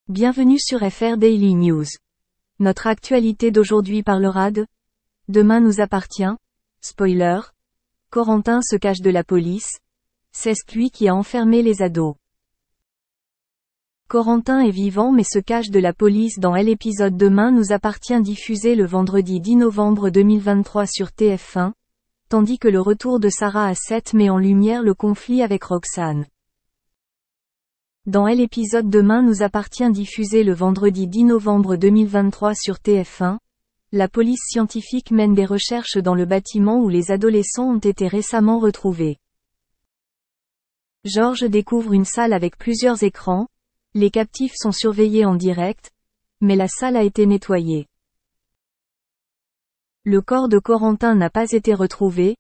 Bienvenue sur FR Daily News. Notre actualité d'aujourd'hui parlera de Demain nous appartient. Spoiler. Corentin se cache de la police. C'est lui qui a enfermé les ados. Corentin est vivant mais se cache de la police dans l'épisode Demain nous appartient diffusé le vendredi 10 novembre 2023 sur TF1, tandis que le retour de Sarah à 7 met en lumière le conflit avec Roxane. Dans l'épisode Demain nous appartient diffusé le vendredi 10 novembre 2023 sur TF1, la police scientifique mène des recherches dans le bâtiment où les adolescents ont été récemment retrouvés. Georges découvre une salle avec plusieurs écrans, les captifs sont surveillés en direct, mais la salle a été nettoyée. Le corps de Corentin n'a pas été retrouvé,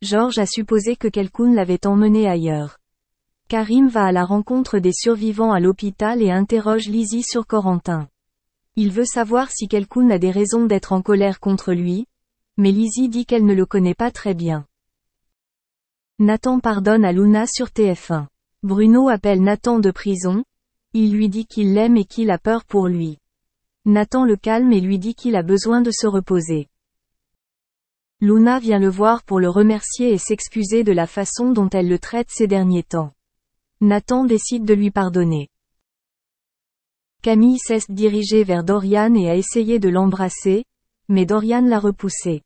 Georges a supposé que quelqu'un l'avait emmené ailleurs. Karim va à la rencontre des survivants à l'hôpital et interroge Lizzie sur Corentin. Il veut savoir si quelqu'un a des raisons d'être en colère contre lui, mais Lizzie dit qu'elle ne le connaît pas très bien. Nathan pardonne à Luna sur TF1. Bruno appelle Nathan de prison, il lui dit qu'il l'aime et qu'il a peur pour lui. Nathan le calme et lui dit qu'il a besoin de se reposer. Luna vient le voir pour le remercier et s'excuser de la façon dont elle le traite ces derniers temps. Nathan décide de lui pardonner. Camille s'est dirigée vers Dorian et a essayé de l'embrasser, mais Dorian l'a repoussé.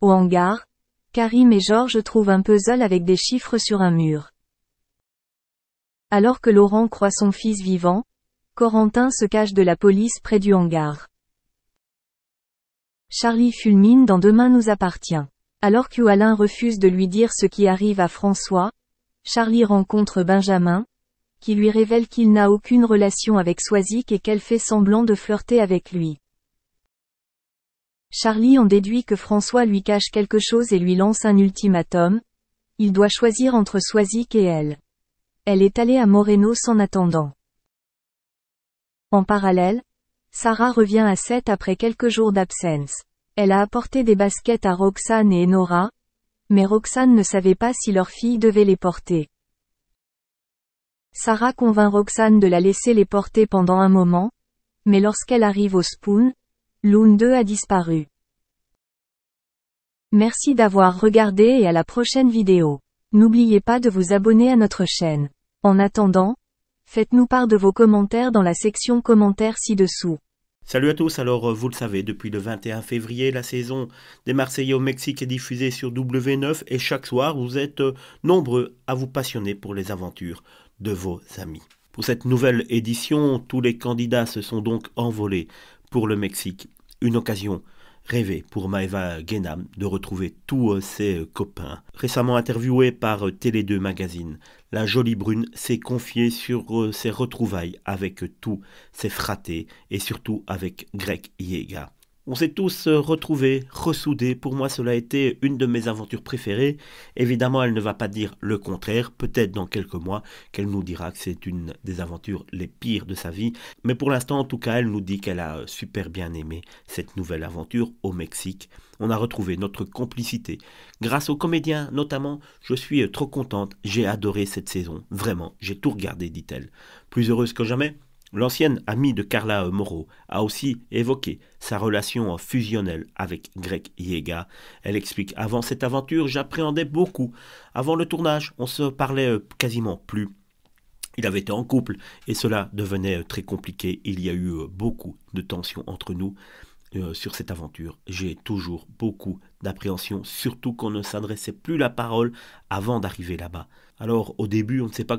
Au hangar, Karim et Georges trouvent un puzzle avec des chiffres sur un mur. Alors que Laurent croit son fils vivant, Corentin se cache de la police près du hangar. Charlie fulmine dans Demain nous appartient. Alors qu'Alain refuse de lui dire ce qui arrive à François, Charlie rencontre Benjamin, qui lui révèle qu'il n'a aucune relation avec Swazik et qu'elle fait semblant de flirter avec lui. Charlie en déduit que François lui cache quelque chose et lui lance un ultimatum. Il doit choisir entre Swazik et elle. Elle est allée à Moreno en attendant. En parallèle, Sarah revient à 7 après quelques jours d'absence. Elle a apporté des baskets à Roxane et Enora, mais Roxane ne savait pas si leur fille devait les porter. Sarah convainc Roxane de la laisser les porter pendant un moment, mais lorsqu'elle arrive au Spoon, Loon 2 a disparu. Merci d'avoir regardé et à la prochaine vidéo. N'oubliez pas de vous abonner à notre chaîne. En attendant, faites-nous part de vos commentaires dans la section commentaires ci-dessous. Salut à tous, alors vous le savez, depuis le 21 février, la saison des Marseillais au Mexique est diffusée sur W9 et chaque soir, vous êtes nombreux à vous passionner pour les aventures de vos amis. Pour cette nouvelle édition, tous les candidats se sont donc envolés pour le Mexique. Une occasion rêvée pour Maëva Guénam de retrouver tous ses copains. Récemment interviewée par Télé2 Magazine, la jolie brune s'est confiée sur ses retrouvailles avec tous ses fratés et surtout avec Greg Yega. On s'est tous retrouvés, ressoudés. Pour moi, cela a été une de mes aventures préférées. Évidemment, elle ne va pas dire le contraire. Peut-être dans quelques mois qu'elle nous dira que c'est une des aventures les pires de sa vie. Mais pour l'instant, en tout cas, elle nous dit qu'elle a super bien aimé cette nouvelle aventure au Mexique. On a retrouvé notre complicité. Grâce aux comédiens, notamment, je suis trop contente. J'ai adoré cette saison. Vraiment, j'ai tout regardé, dit-elle. Plus heureuse que jamais. L'ancienne amie de Carla Moreau a aussi évoqué sa relation fusionnelle avec Greg Yega. Elle explique « Avant cette aventure, j'appréhendais beaucoup. Avant le tournage, on se parlait quasiment plus. Il avait été en couple et cela devenait très compliqué. Il y a eu beaucoup de tensions entre nous. Sur cette aventure, j'ai toujours beaucoup d'appréhension, surtout qu'on ne s'adressait plus la parole avant d'arriver là-bas. Alors au début, on ne sait pas